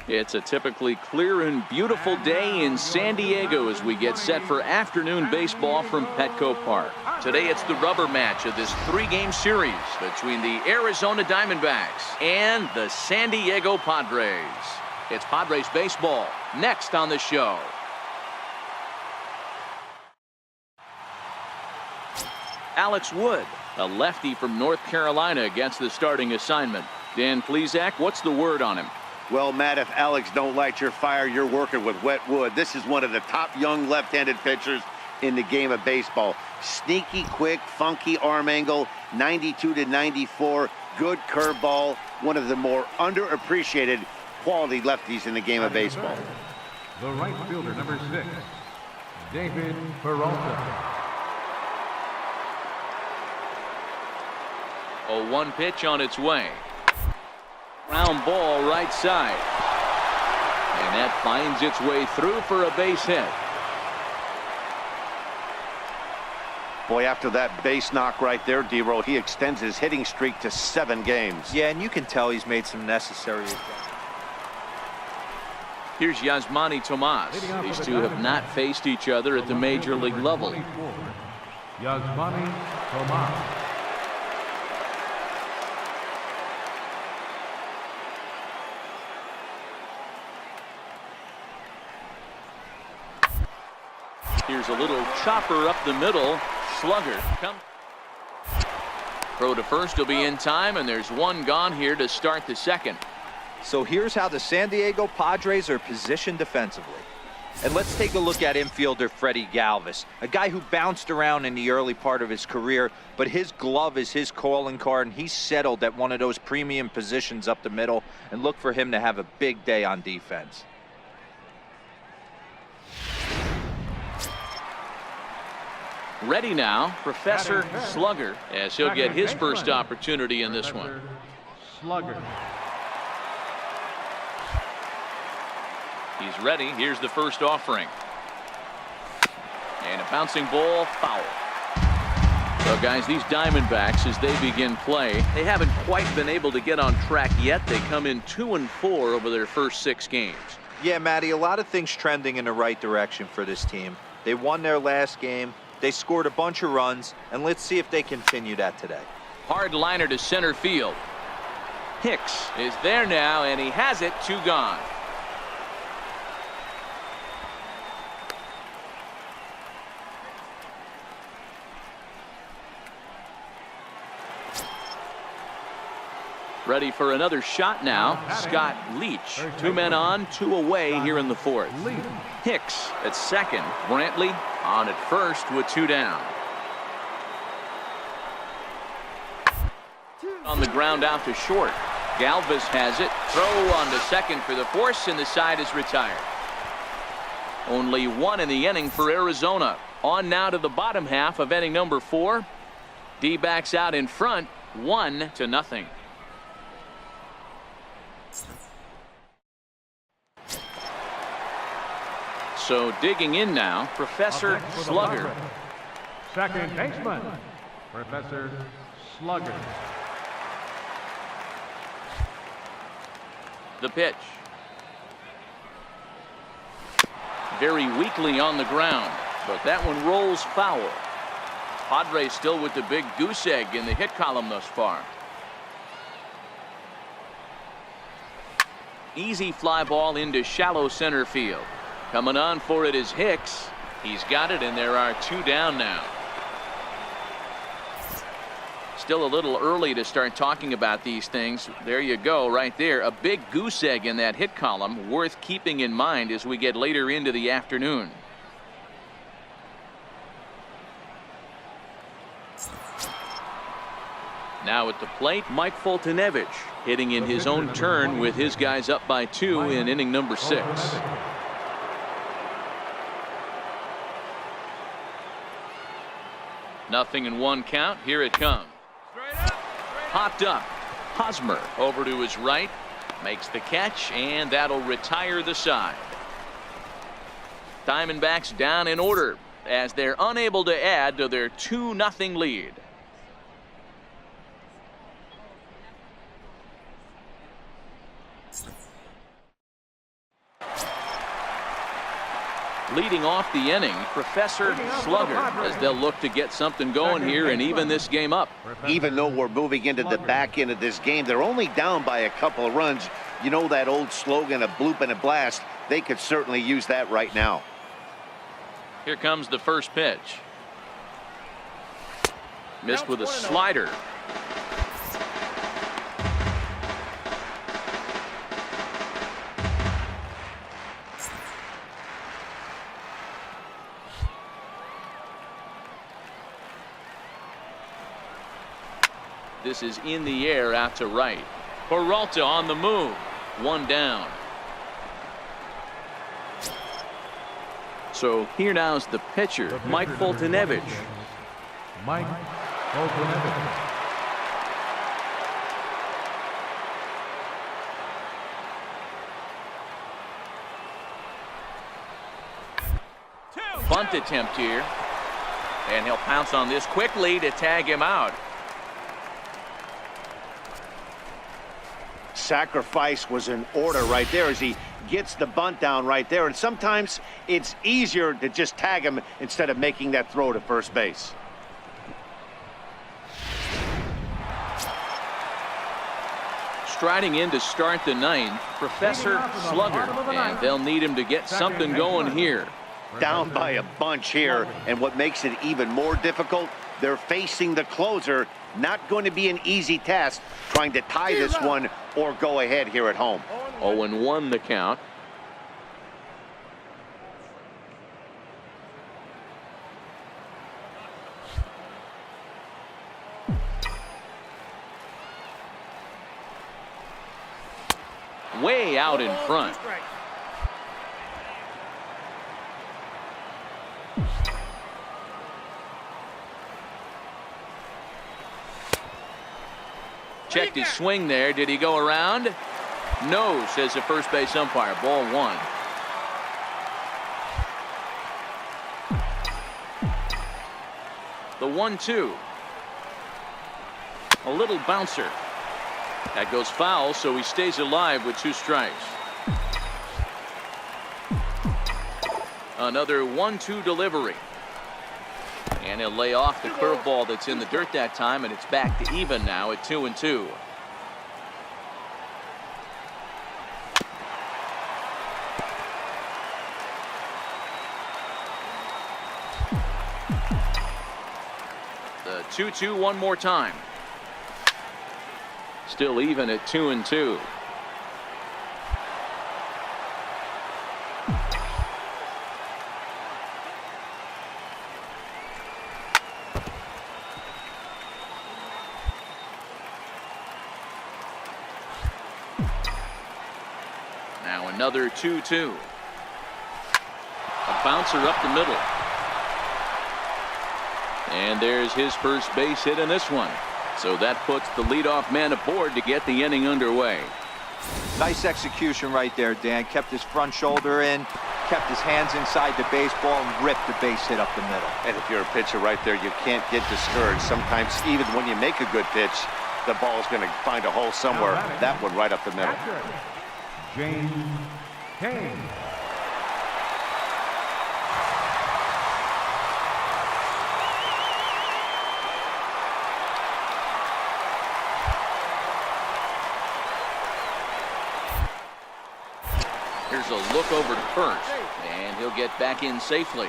It's a typically clear and beautiful day in San Diego as we get set for afternoon baseball from Petco Park. Today it's the rubber match of this three-game series between the Arizona Diamondbacks and the San Diego Padres. It's Padres baseball next on the show. Alex Wood, a lefty from North Carolina, gets the starting assignment. Dan Plesac, what's the word on him? Well, Matt, if Alex don't light your fire, you're working with wet wood. This is one of the top young left-handed pitchers in the game of baseball. Sneaky, quick, funky arm angle, 92 to 94, good curveball. One of the more underappreciated quality lefties in the game of baseball. The right fielder, number 6, David Peralta. A 1 pitch on its way. Ground ball right side. And that finds its way through for a base hit. Boy, after that base knock right there, D-Roll, he extends his hitting streak to 7 games. Yeah, and you can tell he's made some necessary adjustments. Here's Yasmani Tomas. These two have not faced each other at the major league level. Yasmani Tomas. Here's a little chopper up the middle. Slugger comes. Throw to first will be in time, and there's one gone here to start the second. So here's how the San Diego Padres are positioned defensively. And let's take a look at infielder Freddie Galvis, a guy who bounced around in the early part of his career, but his glove is his calling card, and he's settled at one of those premium positions up the middle, and look for him to have a big day on defense. Ready now, Professor Slugger, as he'll get his first opportunity in this one. Slugger. He's ready. Here's the first offering. And a bouncing ball, foul. So, guys, these Diamondbacks, as they begin play, they haven't quite been able to get on track yet. They come in 2-4 over their first 6 games. Yeah, Matty, a lot of things trending in the right direction for this team. They won their last game. They scored a bunch of runs, and let's see if they continue that today. Hard liner to center field. Hicks is there now, and he has it. 2 gone. Ready for another shot now. Scott Leach. 2 men on, 2 away here in the 4th. Hicks at second. Brantley on at first with 2 down. On the ground out to short. Galvis has it. Throw on to second for the force, and the side is retired. Only 1 in the inning for Arizona. On now to the bottom half of inning number 4. D-backs out in front, 1-0. So digging in now, Professor Slugger. Second baseman, Professor Slugger. The pitch. Very weakly on the ground, but that one rolls foul. Padres still with the big goose egg in the hit column thus far. Easy fly ball into shallow center field. Coming on for it is Hicks. He's got it, and there are 2 down now. Still a little early to start talking about these things. There you go, right there. A big goose egg in that hit column, worth keeping in mind as we get later into the afternoon. Now at the plate, Mike Foltynewicz hitting in his own turn with his guys up by 2 in inning number 6. Nothing in 1 count. Here it comes. Popped up. Hosmer over to his right. Makes the catch, and that'll retire the side. Diamondbacks down in order as they're unable to add to their 2-0 lead. Leading off the inning, Professor Slugger, as they'll look to get something going here and even this game up. Even though we're moving into the back end of this game, they're only down by a couple of runs. You know that old slogan, a bloop and a blast? They could certainly use that right now. Here comes the first pitch. Missed with a slider. This is in the air out to right. Peralta on the move. One down. So here now's the pitcher, Mike Foltynewicz. Mike Foltynewicz. Bunt attempt here. And he'll pounce on this quickly to tag him out. Sacrifice was in order right there as he gets the bunt down right there. And sometimes it's easier to just tag him instead of making that throw to first base. Striding in to start the ninth, Professor Slugger, and they'll need him to get something going here. Down by a bunch here, and what makes it even more difficult, they're facing the closer. Not going to be an easy task trying to tie this one or go ahead here at home. 0-1 the count. Way out in front. Checked his swing there. Did he go around? No, says the first base umpire. Ball one. The 1-2. A little bouncer. That goes foul, so he stays alive with 2 strikes. Another 1-2 delivery. And he'll lay off the curveball that's in the dirt that time, and it's back to even now at 2-2. The 2-2 one more time. Still even at 2-2. Now another 2-2. A bouncer up the middle. And there's his first base hit in this one. So that puts the leadoff man aboard to get the inning underway. Nice execution right there, Dan. Kept his front shoulder in, kept his hands inside the baseball, and ripped the base hit up the middle. And if you're a pitcher right there, you can't get discouraged. Sometimes even when you make a good pitch, the ball's going to find a hole somewhere. That one right up the middle. James Kane. Here's a look over to first, and he'll get back in safely.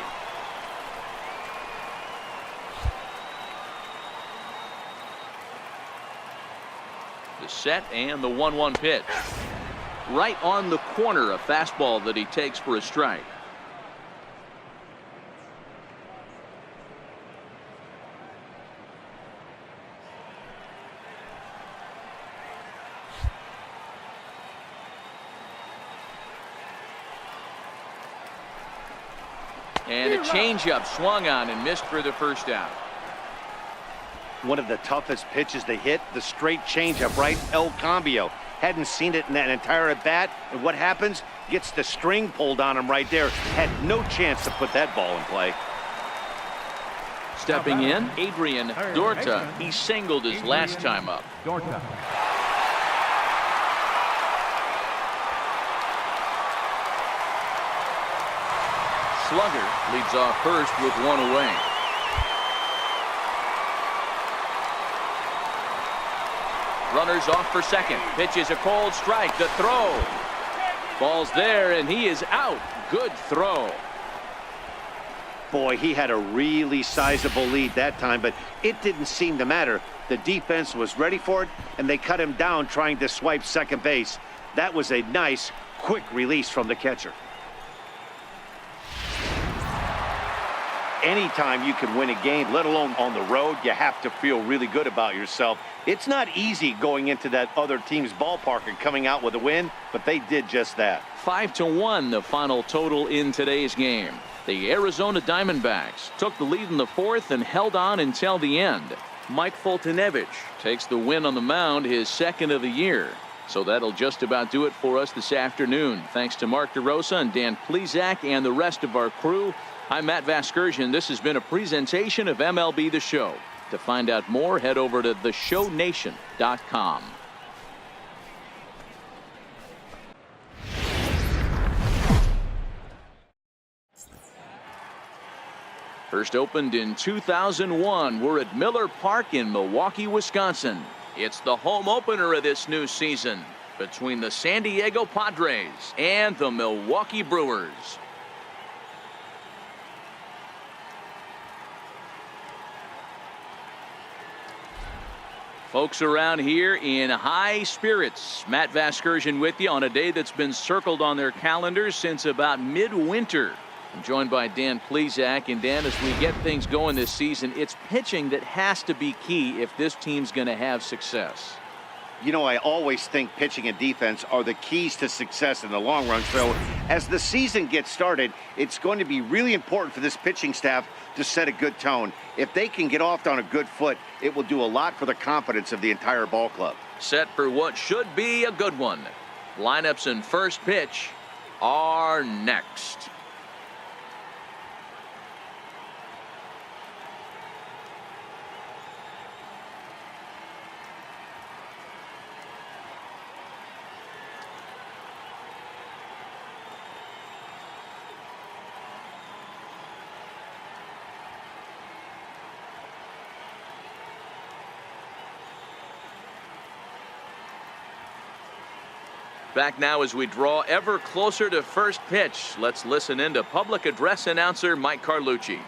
The set and the 1-1 pitch. Right on the corner, a fastball that he takes for a strike. And a changeup swung on and missed for the first out. One of the toughest pitches to hit, the straight changeup, right? El Cambio. Hadn't seen it in that entire at bat. And what happens? Gets the string pulled on him right there. Had no chance to put that ball in play. Stepping in, Adrian Dorta. He singled his last time up. Dorta. Slugger leads off first with one away. Runners off for second. Pitch is a cold strike. The throw. Ball's there, and he is out. Good throw. Boy, he had a really sizable lead that time, but it didn't seem to matter. The defense was ready for it, and they cut him down trying to swipe second base. That was a nice, quick release from the catcher. Anytime you can win a game, let alone on the road, you have to feel really good about yourself. It's not easy going into that other team's ballpark and coming out with a win, but they did just that. 5-1 the final total in today's game. The Arizona Diamondbacks took the lead in the fourth and held on until the end. Mike Foltynewicz takes the win on the mound, his second of the year. So that'll just about do it for us this afternoon. Thanks to Mark DeRosa and Dan Plesac and the rest of our crew. I'm Matt Vasgersian. This has been a presentation of MLB The Show. To find out more, head over to theshownation.com. First opened in 2001. We're at Miller Park in Milwaukee, Wisconsin. It's the home opener of this new season between the San Diego Padres and the Milwaukee Brewers. Folks around here in high spirits. Matt Vasgersian with you on a day that's been circled on their calendars since about midwinter. I'm joined by Dan Plesac. And Dan, as we get things going this season, it's pitching that has to be key if this team's going to have success. You know, I always think pitching and defense are the keys to success in the long run. So as the season gets started, it's going to be really important for this pitching staff to set a good tone. If they can get off on a good foot, it will do a lot for the confidence of the entire ball club. Set for what should be a good one. Lineups and first pitch are next. Back now as we draw ever closer to first pitch. Let's listen in to public address announcer Mike Carlucci.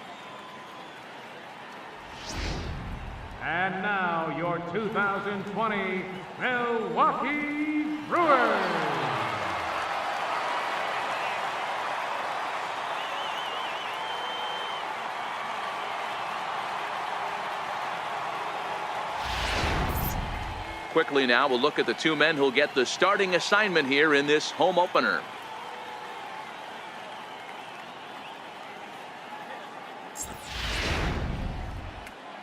And now your 2020 Milwaukee Brewers. Quickly now, we'll look at the two men who'll get the starting assignment here in this home opener.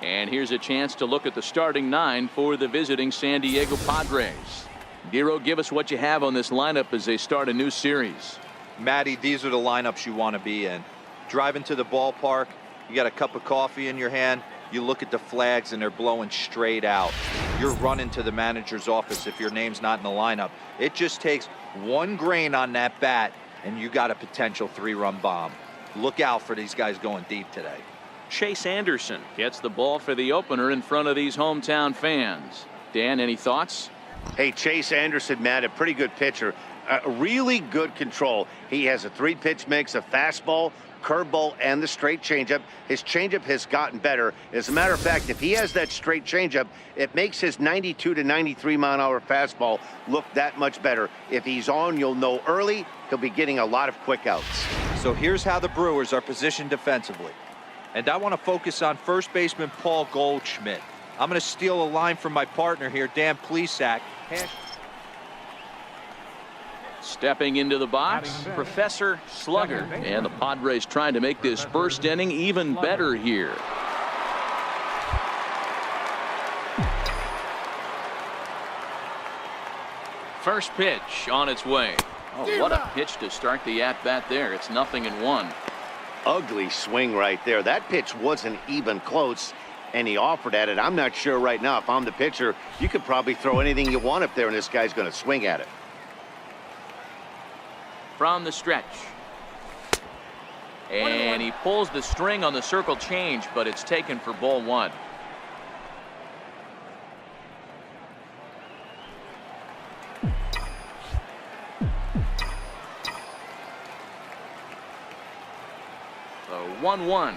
And here's a chance to look at the starting nine for the visiting San Diego Padres. Dero, give us what you have on this lineup as they start a new series. Matty, these are the lineups you want to be in. Driving to the ballpark, you got a cup of coffee in your hand, you look at the flags and they're blowing straight out. You're running to the manager's office if your name's not in the lineup. It just takes one grain on that bat and you got a potential three-run bomb. Look out for these guys going deep today. Chase Anderson gets the ball for the opener in front of these hometown fans. Dan, any thoughts? Hey, Chase Anderson, Matt, a pretty good pitcher. Really good control. He has a three-pitch mix of fastball, curveball, and the straight changeup. His changeup has gotten better. As a matter of fact, if he has that straight changeup, it makes his 92 to 93 mile-an-hour fastball look that much better. If he's on, you'll know early. He'll be getting a lot of quick outs. So here's how the Brewers are positioned defensively. And I want to focus on first baseman Paul Goldschmidt. I'm going to steal a line from my partner here, Dan Plesac. Stepping into the box, Professor Slugger. And the Padres trying to make this first inning even better here. First pitch on its way. Oh, what a pitch to start the at-bat there. It's 0-1. Ugly swing right there. That pitch wasn't even close, and he offered at it. I'm not sure right now if I'm the pitcher. You could probably throw anything you want up there, and this guy's going to swing at it. From the stretch. And he pulls the string on the circle change, but it's taken for ball one. The 1-1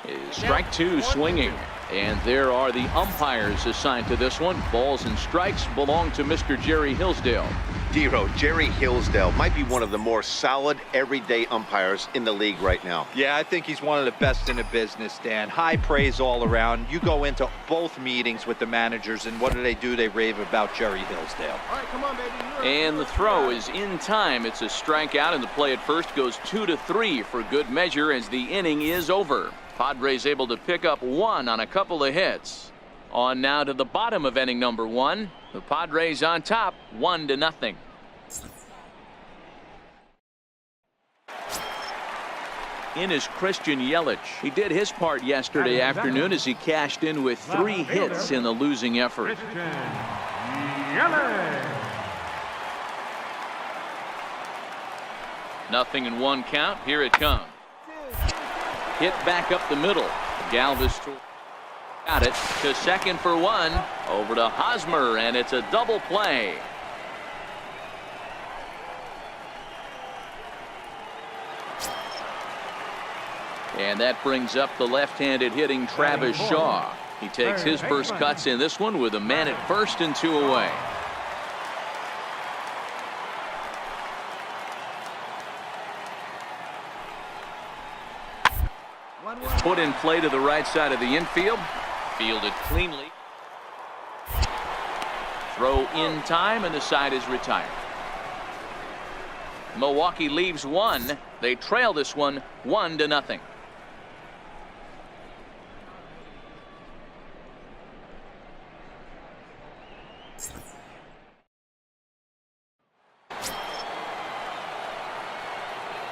is strike two swinging. And there are the umpires assigned to this one. Balls and strikes belong to Mr. Jerry Hillsdale. Dero, Jerry Hillsdale might be one of the more solid everyday umpires in the league right now. Yeah, I think he's one of the best in the business, Dan. High praise all around. You go into both meetings with the managers, and what do? They rave about Jerry Hillsdale. All right, come on, baby. And the throw is in time. It's a strikeout, and the play at first goes 2-3 for good measure as the inning is over. Padres able to pick up one on a couple of hits. On now to the bottom of inning number one. The Padres on top, 1-0. In is Christian Yelich. He did his part yesterday afternoon as he cashed in with 3 hits in the losing effort. Christian Yelich. 0-1 count. Here it comes. Hit back up the middle. Galvis got it to second for one. Over to Hosmer, and it's a double play. And that brings up the left-handed hitting Travis Shaw. He takes his first cuts in this one with a man at first and 2 away. Put in play to the right side of the infield. Fielded cleanly. Throw in time, and the side is retired. Milwaukee leaves one. They trail this one 1-0.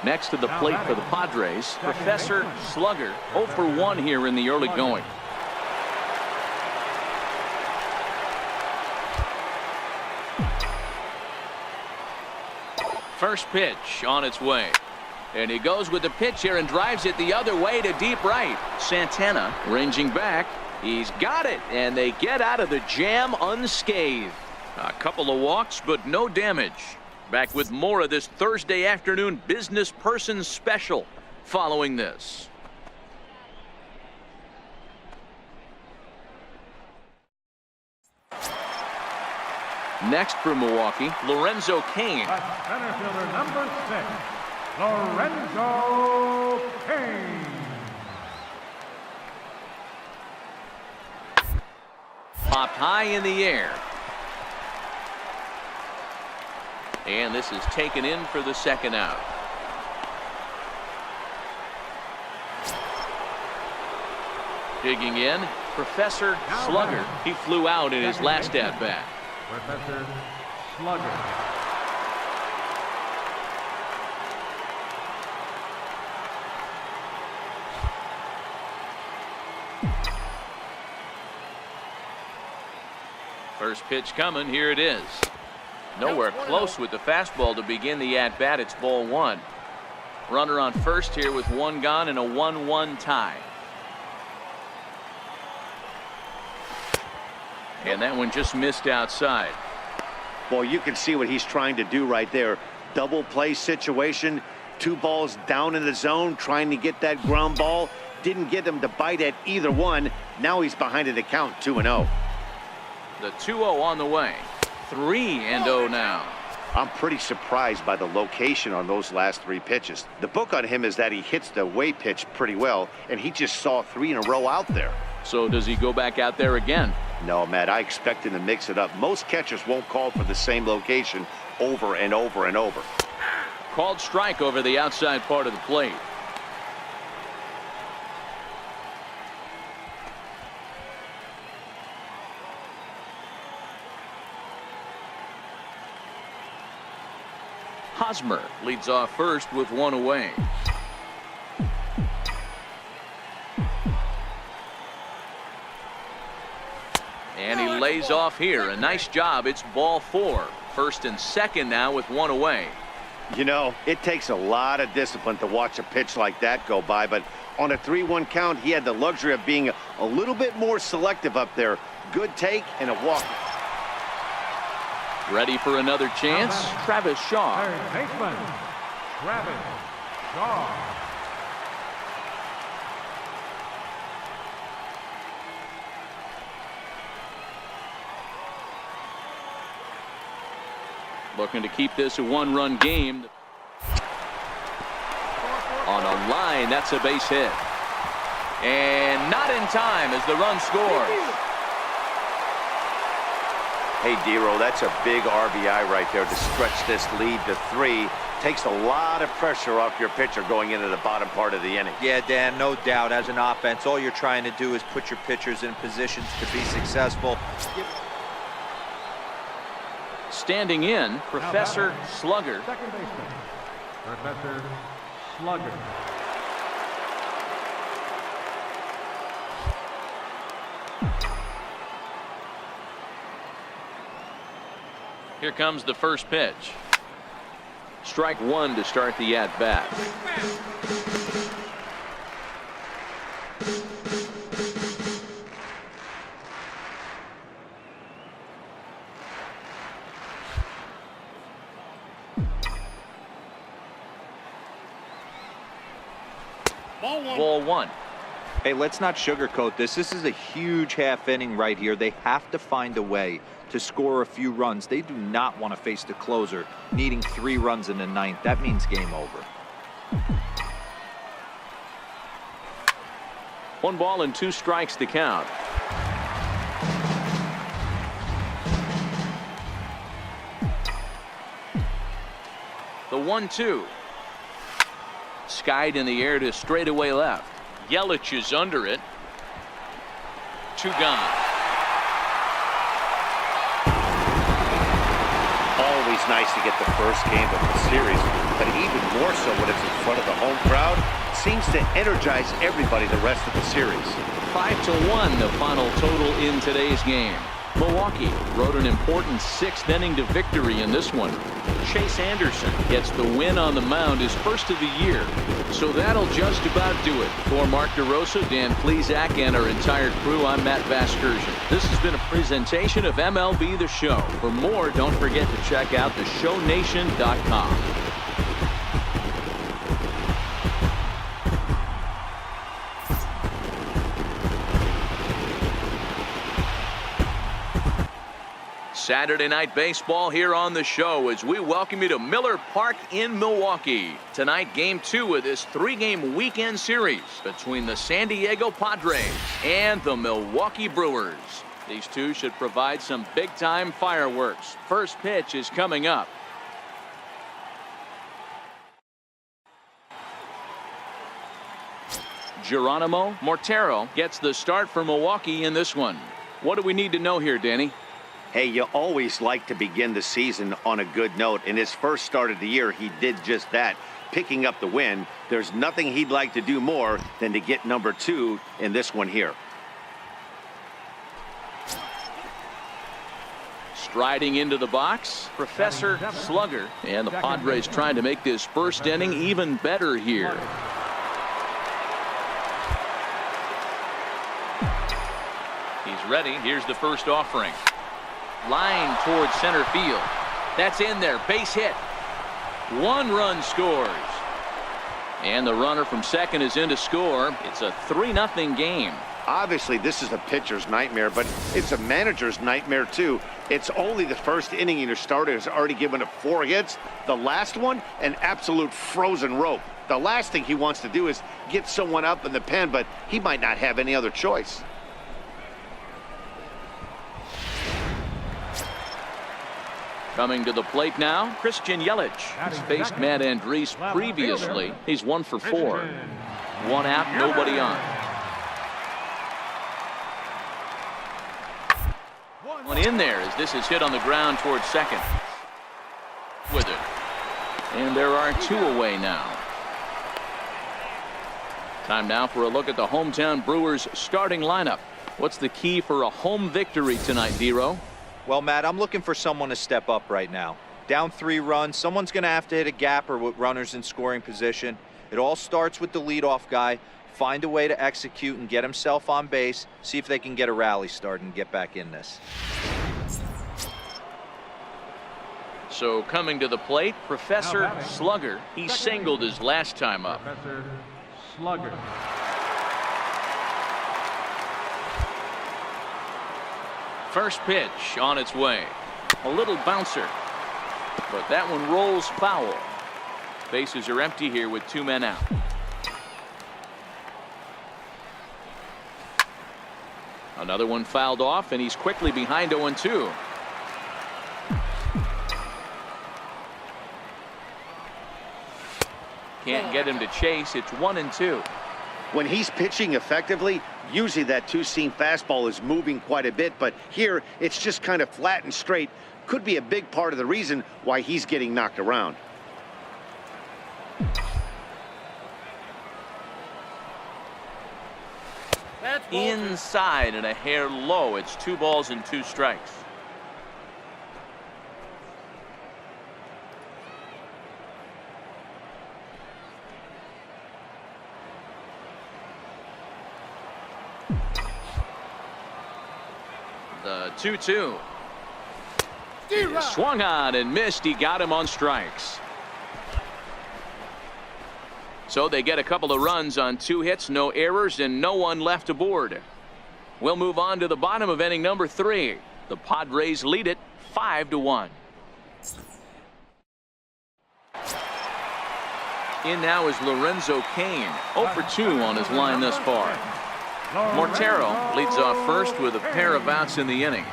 Next to the plate for the Padres, Professor Slugger, 0 for 1 here in the early going. First pitch on its way. And he goes with the pitch here and drives it the other way to deep right. Santana ranging back. He's got it, and they get out of the jam unscathed. A couple of walks, but no damage. Back with more of this Thursday afternoon business person special following this. Next for Milwaukee, Lorenzo Cain. Center fielder number 6, Lorenzo Cain. Popped high in the air. And this is taken in for the second out. Digging in, Professor Slugger. He flew out in his last at-bat. Professor Slugger. First pitch coming. Here it is. Nowhere close with the fastball to begin the at-bat. It's ball one. Runner on first here with one gone and a 1-1 tie. And that one just missed outside. Well, you can see what he's trying to do right there. Double play situation. 2 balls down in the zone, trying to get that ground ball. Didn't get him to bite at either one. Now he's behind in the count, 2-0. The 2-0 on the way. 3-0 now. I'm pretty surprised by the location on those last 3 pitches. The book on him is that he hits the away pitch pretty well, and he just saw 3 in a row out there. So does he go back out there again? No, Matt, I expect him to mix it up. Most catchers won't call for the same location over and over and over. Called strike over the outside part of the plate. Hosmer leads off first with 1 away. And he lays off here. A nice job. It's ball 4. First and second now with 1 away. You know, it takes a lot of discipline to watch a pitch like that go by, but on a 3-1 count, he had the luxury of being a little bit more selective up there. Good take and a walk. Ready for another chance? Travis Shaw. Third baseman, Travis Shaw. Looking to keep this a one-run game. On a line, that's a base hit. And not in time as the run scores. Hey, Dero, that's a big RBI right there to stretch this lead to 3. Takes a lot of pressure off your pitcher going into the bottom part of the inning. Yeah, Dan, no doubt. As an offense, all you're trying to do is put your pitchers in positions to be successful. Standing in, Professor Slugger. Second baseman, Professor Slugger. Here comes the first pitch. Strike one to start the at-bat. Ball one. Hey, let's not sugarcoat this. This is a huge half inning right here. They have to find a way to score a few runs. They do not want to face the closer needing 3 runs in the 9th. That means game over. 1 ball and 2 strikes to count. The 1-2. Skied in the air to straightaway left. Yelich is under it. 2 gone. Always nice to get the first game of the series, but even more so when it's in front of the home crowd. Seems to energize everybody the rest of the series. 5-1 the final total in today's game. Milwaukee rode an important 6th inning to victory in this one. Chase Anderson gets the win on the mound, his first of the year. So that'll just about do it. For Mark DeRosa, Dan Plesac, and our entire crew, I'm Matt Vasgersian. This has been a presentation of MLB The Show. For more, don't forget to check out theshownation.com. Saturday night baseball here on the show as we welcome you to Miller Park in Milwaukee. Tonight, game 2 of this 3-game weekend series between the San Diego Padres and the Milwaukee Brewers. These two should provide some big-time fireworks. First pitch is coming up. Geronimo Mortero gets the start for Milwaukee in this one. What do we need to know here, Danny? Hey, you always like to begin the season on a good note. In his first start of the year, he did just that, picking up the win. There's nothing he'd like to do more than to get number 2 in this one here. Striding into the box, Professor Slugger. And the Padres trying to make this first inning even better here. He's ready. Here's the first offering. Line towards center field. That's in there. Base hit. 1 run scores. And the runner from second is in to score. It's a 3-0 game. Obviously, this is a pitcher's nightmare, but it's a manager's nightmare, too. It's only the first inning and your starter has already given up 4 hits. The last one, an absolute frozen rope. The last thing he wants to do is get someone up in the pen, but he might not have any other choice. Coming to the plate now, Christian Yelich. He's faced Matt Andriese previously. He's 1 for 4. 1 out, nobody on. 1 in there as this is hit on the ground towards second. With it. And there are 2 away now. Time now for a look at the hometown Brewers starting lineup. What's the key for a home victory tonight, Dero? Well, Matt, I'm looking for someone to step up right now. Down 3 runs, someone's going to have to hit a gapper with runners in scoring position. It all starts with the leadoff guy. Find a way to execute and get himself on base. See if they can get a rally started and get back in this. So coming to the plate, Professor Slugger. He singled his last time up. Professor Slugger. First pitch on its way. A little bouncer, but that one rolls foul. Bases are empty here with 2 men out. Another one fouled off, and he's quickly behind 0-2. Can't get him to chase. It's 1-2. When he's pitching effectively, usually that two-seam fastball is moving quite a bit, but here it's just kind of flat and straight. Could be a big part of the reason why he's getting knocked around. Inside and a hair low. It's 2 balls and 2 strikes. The 2-2. Swung on and missed. He got him on strikes. So they get a couple of runs on 2 hits, no errors, and no one left aboard. We'll move on to the bottom of inning number 3. The Padres lead it 5-1. In now is Lorenzo Cain, 0 for 2 on his line thus far. Mortero leads off first with a pair of outs in the inning.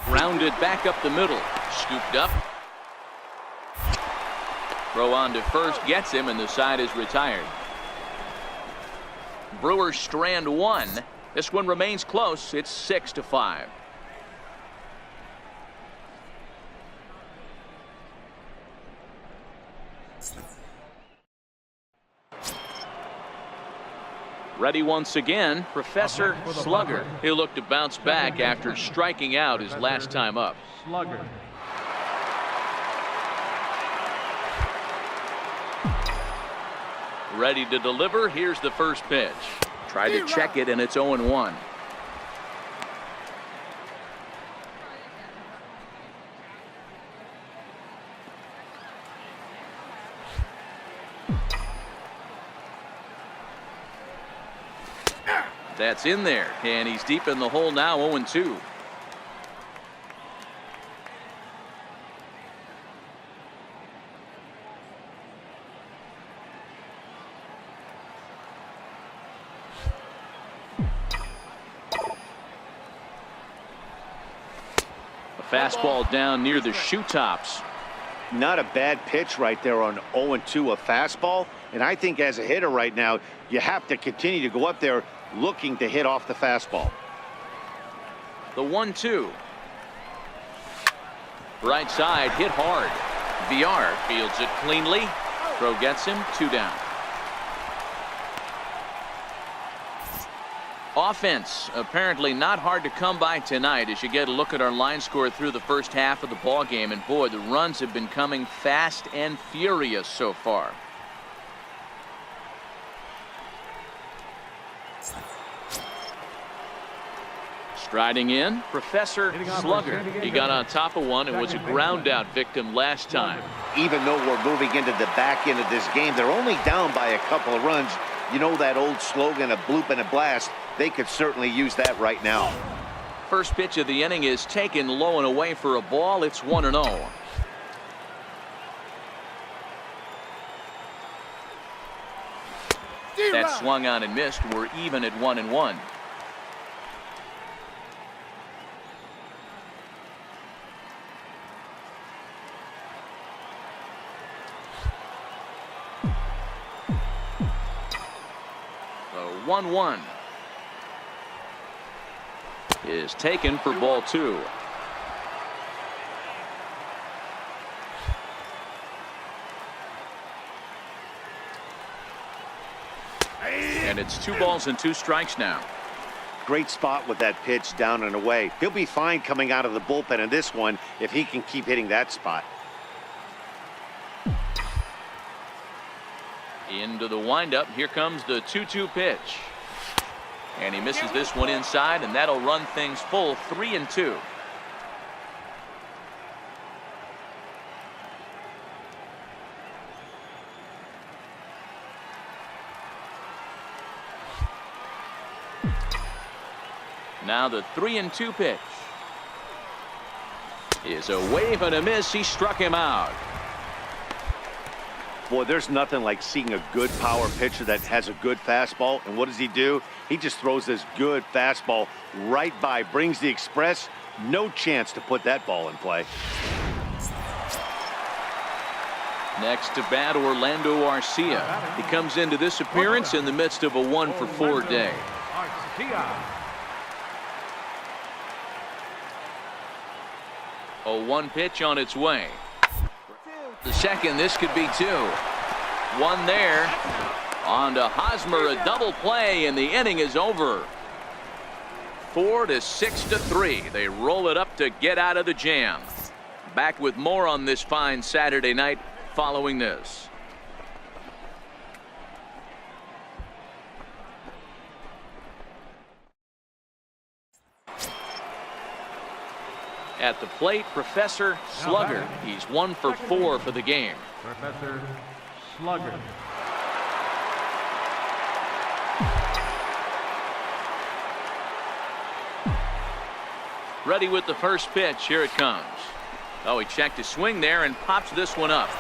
Grounded back up the middle, scooped up. Throw on to first gets him, and the side is retired. Brewers strand 1. This one remains close. It's 6-5. Ready once again, Professor Slugger. He'll look to bounce back after striking out his last time up. Slugger. Ready to deliver. Here's the first pitch. Tried to check it, and it's 0-1. That's in there, and he's deep in the hole now, 0-2. A fastball down near the shoe tops. Not a bad pitch right there on 0-2, a fastball. And I think as a hitter right now, you have to continue to go up there looking to hit off the fastball. The 1-2. Right side hit hard. VR fields it cleanly. Throw gets him, 2 down. Offense apparently not hard to come by tonight as you get a look at our line score through the first half of the ball game, and boy, the runs have been coming fast and furious so far. Striding in, Professor Slugger. He got on top of one and was a ground out victim last time. Even though we're moving into the back end of this game, they're only down by a couple of runs. You know that old slogan, a bloop and a blast. They could certainly use that right now. First pitch of the inning is taken low and away for a ball. It's 1-0. That swung on and missed. We're even at 1-1. The 1-1 is taken for ball 2. And it's 2 balls and 2 strikes now. Great spot with that pitch down and away. He'll be fine coming out of the bullpen in this one if he can keep hitting that spot. Into the windup. Here comes the 2-2 pitch. And he misses this one inside, and that'll run things full 3-2. Now the 3-2 pitch is a wave and a miss. He struck him out. Boy, there's nothing like seeing a good power pitcher that has a good fastball. And what does he do? He just throws this good fastball right by, brings the express. No chance to put that ball in play. Next to bat, Orlando Arcia. He comes into this appearance in the midst of a 1-for-4 day. A 1 pitch on its way. The second, this could be 2. 1 there. On to Hosmer, a double play, and the inning is over. 4-6-3. They roll it up to get out of the jam. Back with more on this fine Saturday night following this. At the plate, Professor Slugger. He's 1-for-4 for the game. Professor Slugger. Ready with the first pitch. Here it comes. Oh, he checked his swing there and pops this one up.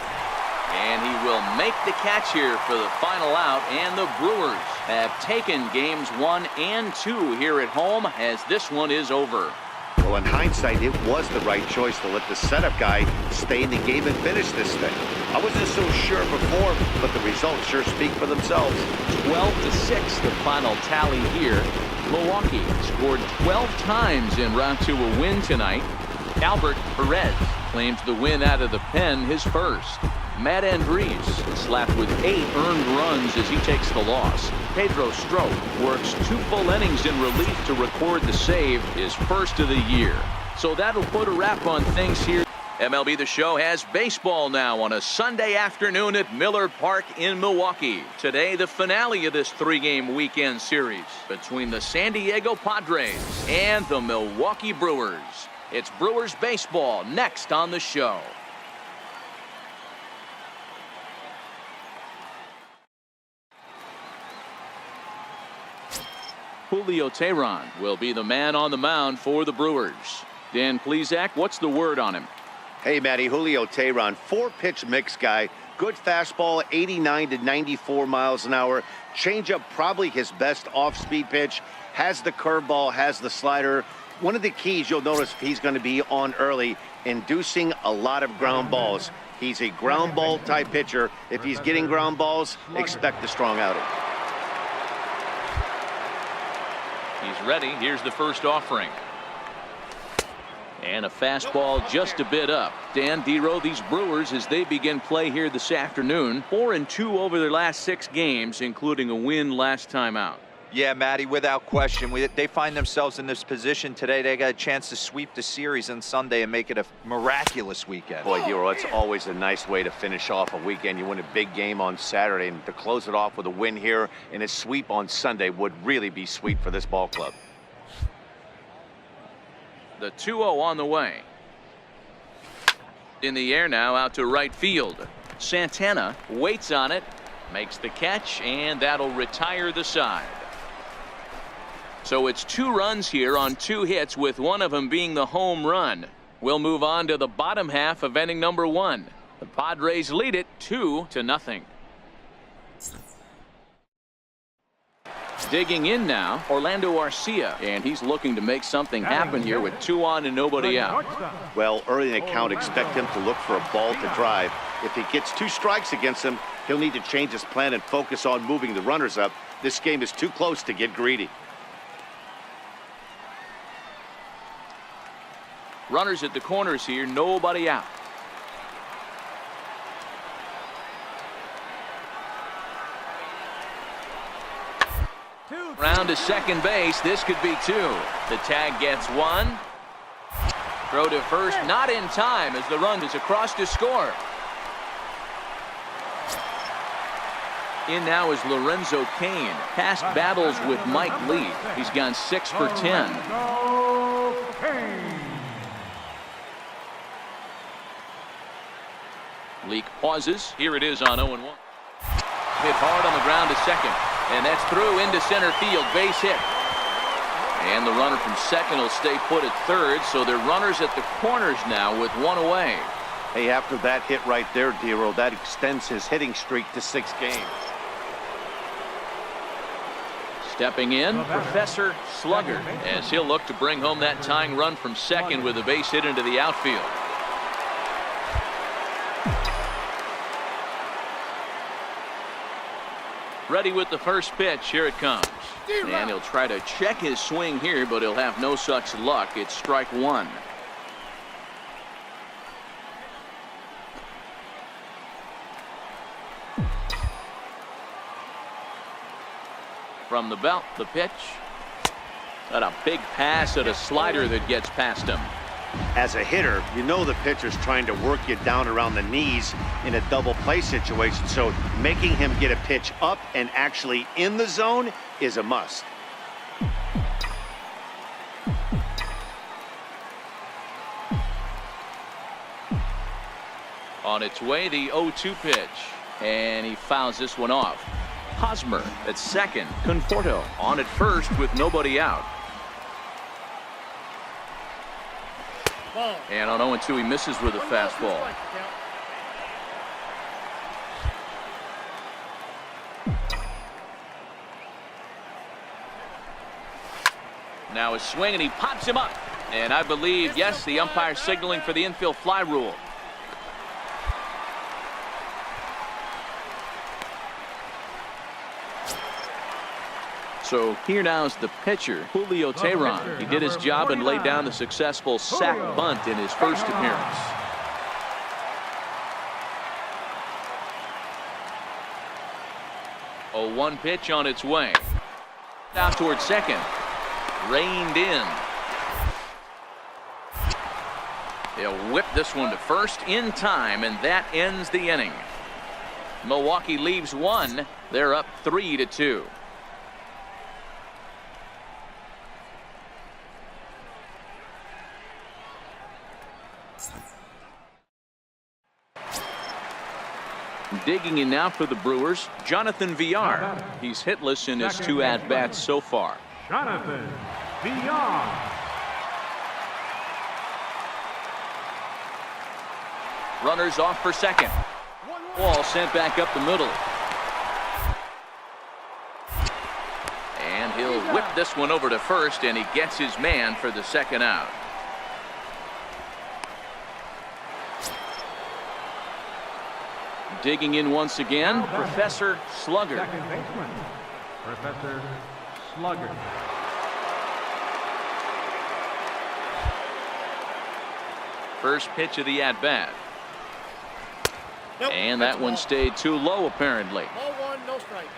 And he will make the catch here for the final out. And the Brewers have taken games 1 and 2 here at home, as this one is over. Well, in hindsight, it was the right choice to let the setup guy stay in the game and finish this thing. I wasn't so sure before, but the results sure speak for themselves. 12-6 the final tally here. Milwaukee scored 12 times en route to a win tonight. Albert Perez claims the win out of the pen, his first. Matt Andres slapped with 8 earned runs as he takes the loss. Pedro Strop works 2 full innings in relief to record the save, his first of the year. So that'll put a wrap on things here. MLB The Show has baseball now on a Sunday afternoon at Miller Park in Milwaukee. Today, the finale of this 3-game weekend series between the San Diego Padres and the Milwaukee Brewers. It's Brewers baseball next on the show. Julio Teheran will be the man on the mound for the Brewers. Dan Plesac, what's the word on him? Hey, Matty, Julio Teheran, 4-pitch mix guy. Good fastball, 89 to 94 miles an hour. Changeup, probably his best off-speed pitch. Has the curveball, has the slider. One of the keys you'll notice if he's going to be on early, inducing a lot of ground balls. He's a ground ball type pitcher. If he's getting ground balls, expect a strong outing. He's ready. Here's the first offering. And a fastball just a bit up. Dan Dero, these Brewers, as they begin play here this afternoon, 4-2 over their last 6 games, including a win last time out. Yeah, Matty, without question. They find themselves in this position today. They got a chance to sweep the series on Sunday and make it a miraculous weekend. Boy, Dero, it's always a nice way to finish off a weekend. You win a big game on Saturday, and to close it off with a win here and a sweep on Sunday would really be sweet for this ball club. The 2-0 on the way. In the air now, out to right field. Santana waits on it, makes the catch, and that'll retire the side. So it's 2 runs here on 2 hits, with one of them being the home run. We'll move on to the bottom half of inning number 1. The Padres lead it 2-0. Digging in now, Orlando Arcia, and he's looking to make something happen here with 2 on and nobody out. Well, early in the count, expect him to look for a ball to drive. If he gets 2 strikes against him, he'll need to change his plan and focus on moving the runners up. This game is too close to get greedy. Runners at the corners here, nobody out. Round to second base. This could be 2. The tag gets 1. Throw to first, not in time as the run is across to score. In now is Lorenzo Cain. Past battles with Mike Lee. He's gone 6 for 10. Leak pauses. Here it is on 0-1. Hit hard on the ground to second. And that's through into center field. Base hit. And the runner from second will stay put at third. So they're runners at the corners now with 1 away. Hey, after that hit right there, Dero, that extends his hitting streak to 6 games. Stepping in, Professor Slugger, as he'll look to bring home that tying run from second with a base hit into the outfield. Ready with the first pitch. Here it comes. And he'll try to check his swing here, but he'll have no such luck. It's strike 1. From the belt, the pitch. Got a big pass at a slider that gets past him. As a hitter, you know the pitcher's trying to work you down around the knees in a double play situation, so making him get a pitch up and actually in the zone is a must. On its way, the 0-2 pitch, and he fouls this one off. Hosmer at second. Conforto on at first with nobody out. And on 0-2, he misses with a fastball. Now a swing, and he pops him up. And I believe, yes, the umpire signaling for the infield fly rule. So here now is the pitcher, Julio Teheran. He did his job and laid down the successful sac bunt in his first appearance. A 1 pitch on its way. Out towards second. Reined in. They'll whip this one to first in time, and that ends the inning. Milwaukee leaves 1. They're up 3-2. Digging in now for the Brewers, Jonathan Villar. He's hitless in his 2 at-bats so far. Jonathan Villar. Runners off for second. Ball sent back up the middle. And he'll whip this one over to first, and he gets his man for the second out. Digging in once again, Professor Slugger. Second baseman, Professor Slugger. First pitch of the at-bat. And that one stayed too low, apparently. Ball 1, no strike.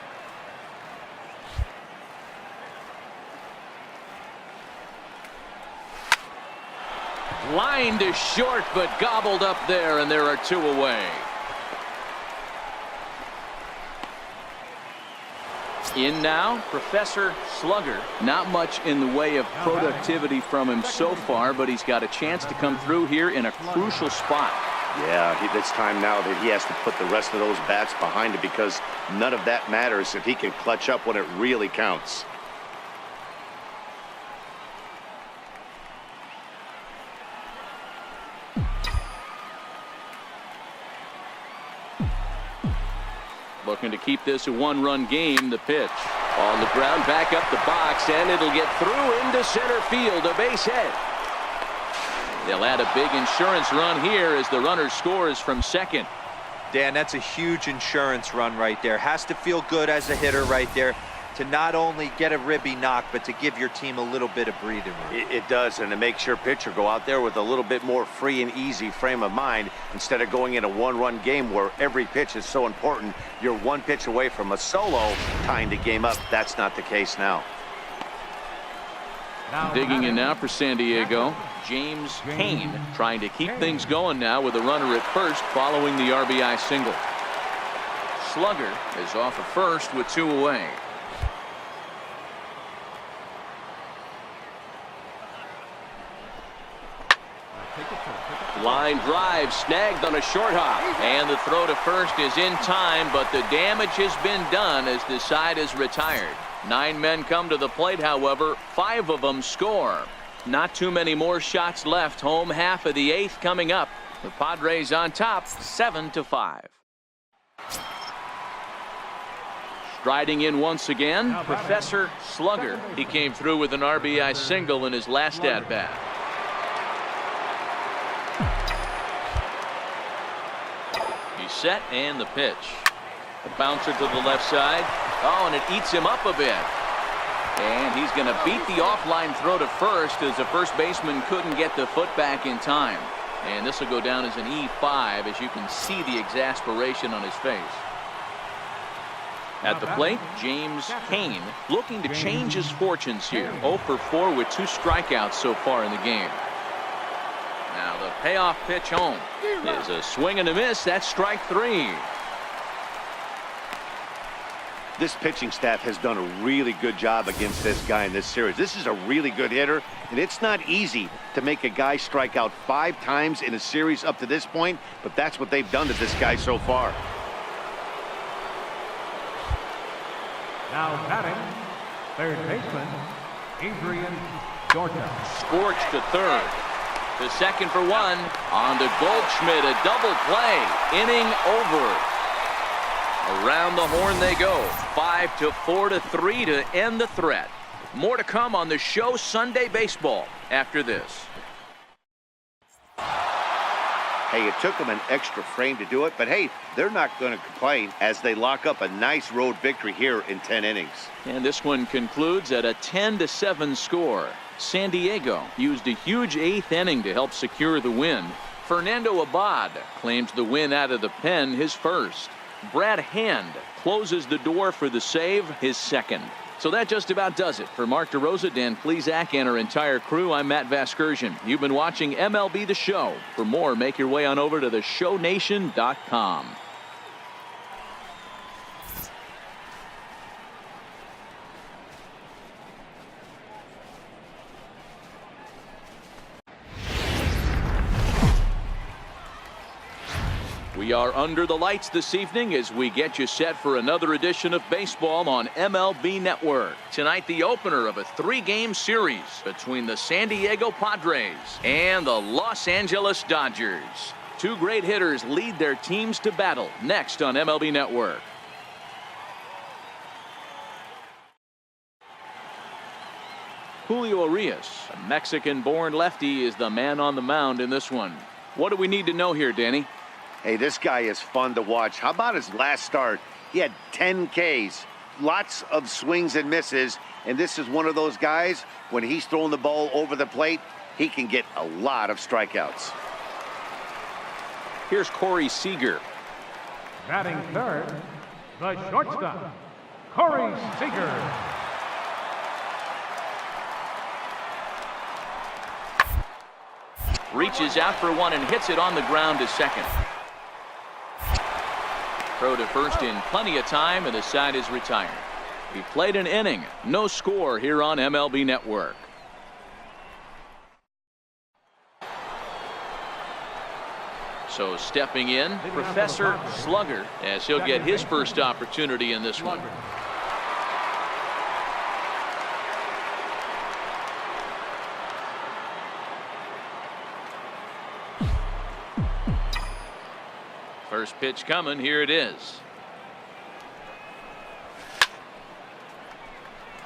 Line to short, but gobbled up there, and there are 2 away. In now, Professor Slugger. Not much in the way of productivity from him so far, but he's got a chance to come through here in a crucial spot. Yeah, it's time now that he has to put the rest of those bats behind it, because none of that matters if he can clutch up when it really counts. Looking to keep this a 1-run game. The pitch on the ground, back up the box, and it'll get through into center field. A base hit. They'll add a big insurance run here as the runner scores from second. Dan, that's a huge insurance run right there. Has to feel good as a hitter right there. to not only get a ribby knock, but to give your team a little bit of breathing room. It does, and it makes your pitcher go out there with a little bit more free and easy frame of mind instead of going in a one-run game where every pitch is so important. You're one pitch away from a solo tying the game up. That's not the case now. Digging in now for San Diego, James Kane trying to keep things going now with a runner at first following the RBI single. Slugger is off at first with 2 away. Line drive snagged on a short hop, and the throw to first is in time, but the damage has been done as the side is retired. 9 men come to the plate, however, 5 of them score. Not too many more shots left. Home half of the 8th coming up. The Padres on top, 7-5. Striding in once again, Professor Slugger. He came through with an RBI single in his last at-bat. He's set, and the pitch. A bouncer to the left side. Oh, and it eats him up a bit. And he's going to beat the offline throw to first as the first baseman couldn't get the foot back in time. And this will go down as an E5 as you can see the exasperation on his face. At the plate, James Kane looking to change his fortunes here. 0 for 4 with 2 strikeouts so far in the game. Now the payoff pitch home is a swing and a miss. That's strike 3. This pitching staff has done a really good job against this guy in this series. This is a really good hitter, and it's not easy to make a guy strike out 5 times in a series up to this point, but that's what they've done to this guy so far. Now batting, third baseman, Adrian Dorton. Scorched to third. To second for 1. On to Goldschmidt, a double play. Inning over. Around the horn they go. 5-4-3 to end the threat. More to come on the show Sunday Baseball after this. Hey, it took them an extra frame to do it, but hey, they're not going to complain as they lock up a nice road victory here in 10 innings. And this one concludes at a 10-7 score. San Diego used a huge 8th inning to help secure the win. Fernando Abad claims the win out of the pen, his first. Brad Hand closes the door for the save, his second. So that just about does it. For Mark DeRosa, Dan Plesac, and our entire crew, I'm Matt Vasgersian. You've been watching MLB The Show. For more, make your way on over to theshownation.com. We are under the lights this evening as we get you set for another edition of baseball on MLB Network. Tonight, the opener of a 3-game series between the San Diego Padres and the Los Angeles Dodgers. 2 great hitters lead their teams to battle next on MLB Network. Julio Urias, a Mexican-born lefty, is the man on the mound in this one. What do we need to know here, Danny? Hey, this guy is fun to watch. How about his last start? He had 10 Ks, lots of swings and misses, and this is one of those guys, when he's throwing the ball over the plate, he can get a lot of strikeouts. Here's Corey Seager. Batting third, the shortstop, Corey Seager. Reaches out for 1 and hits it on the ground to second. Throw to first in plenty of time, and the side is retired. He played an inning. No score here on MLB Network. So stepping in, Professor Slugger, as he'll get his first opportunity in this one. First pitch coming. Here it is.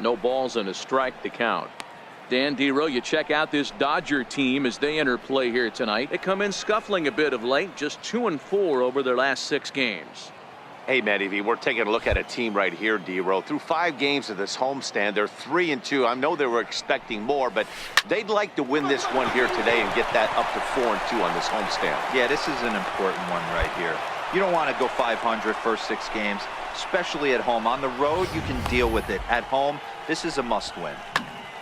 No balls and a strike to count. Dan Dero, you check out this Dodger team as they enter play here tonight. They come in scuffling a bit of late, just 2-4 over their last 6 games. Hey, Matty V, we're taking a look at a team right here, D-Row. Through 5 games of this homestand, they're 3-2. I know they were expecting more, but they'd like to win this one here today and get that up to 4-2 on this homestand. Yeah, this is an important one right here. You don't want to go 500 first 6 games, especially at home. On the road, you can deal with it. At home, this is a must-win.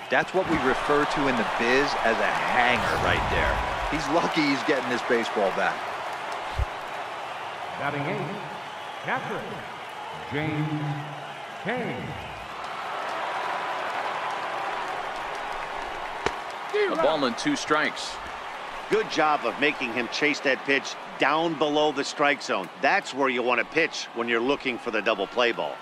That's what we refer to in the biz as a hanger right there. He's lucky he's getting this baseball back. Batting 8, catcher, James Kane. A ball and 2 strikes. Good job of making him chase that pitch down below the strike zone. That's where you want to pitch when you're looking for the double play ball.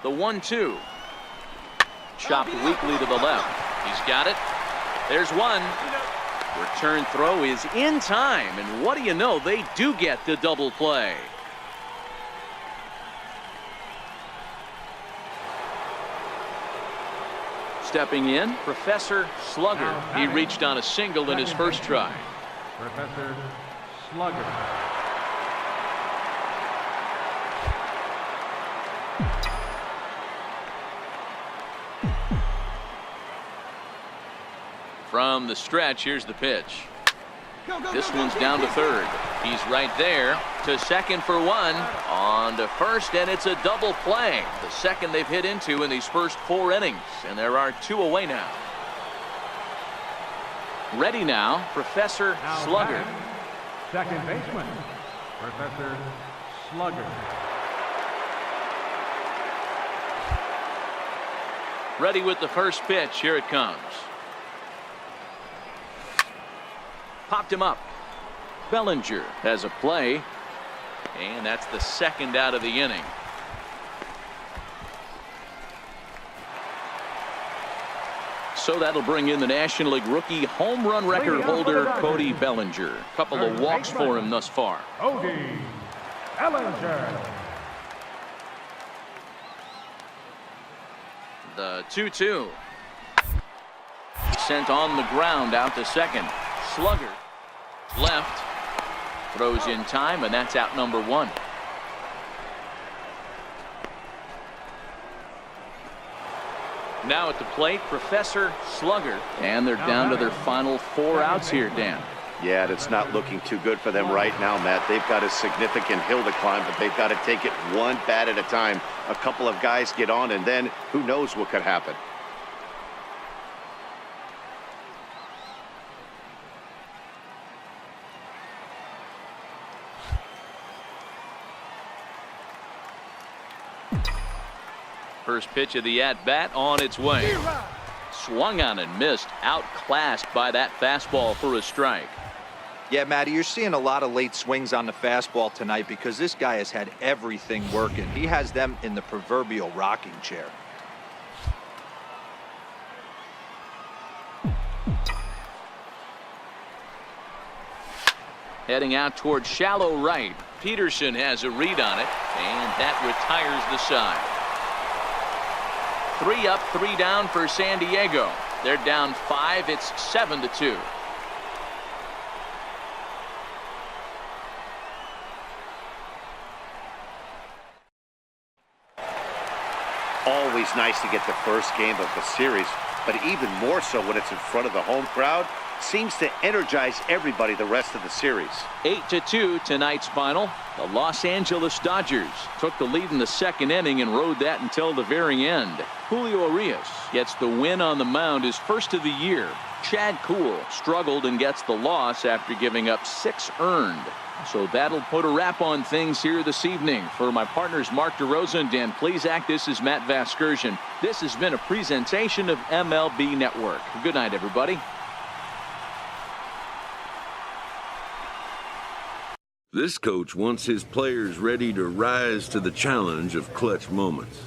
The 1-2. Chopped weakly to the left. He's got it. There's one. Return throw is in time, and what do you know? They do get the double play. Stepping in, Professor Slugger. He reached on a single in his first try. Professor Slugger. From the stretch, here's the pitch. This one's down to third. He's right there to second for 1. On to first, and it's a double play. The second they've hit into in these first 4 innings, and there are 2 away now. Ready now, Professor Slugger. Second baseman, Professor Slugger. Ready with the first pitch. Here it comes. Popped him up. Bellinger has a play, and that's the second out of the inning. So that'll bring in the National League rookie home run record holder Cody Bellinger. A couple of walks for him thus far. Cody Bellinger. The 2-2. Sent on the ground out to second. Slugger left, throws in time, and that's out number 1. Now at the plate, Professor Slugger, and they're down to their final 4 outs here, Dan. Yeah, it's not looking too good for them right now, Matt. They've got a significant hill to climb, but they've got to take it one bat at a time. A couple of guys get on, and then who knows what could happen. First pitch of the at-bat on its way. Swung on and missed. Outclassed by that fastball for a strike. Yeah, Matty, you're seeing a lot of late swings on the fastball tonight because this guy has had everything working. He has them in the proverbial rocking chair. Heading out towards shallow right. Peterson has a read on it, and that retires the side. 3 up, 3 down for San Diego. They're down 5. It's 7-2. Always nice to get the first game of the series, but even more so when it's in front of the home crowd. Seems to energize everybody the rest of the series. 8-2 tonight's final. The Los Angeles Dodgers took the lead in the second inning and rode that until the very end. Julio Urias gets the win on the mound, his first of the year. Chad Kuhl struggled and gets the loss after giving up 6 earned. So that'll put a wrap on things here this evening. For my partners Mark DeRosa and Dan Plesac, this is Matt Vasgersian. This has been a presentation of MLB Network. Good night, everybody. This coach wants his players ready to rise to the challenge of clutch moments.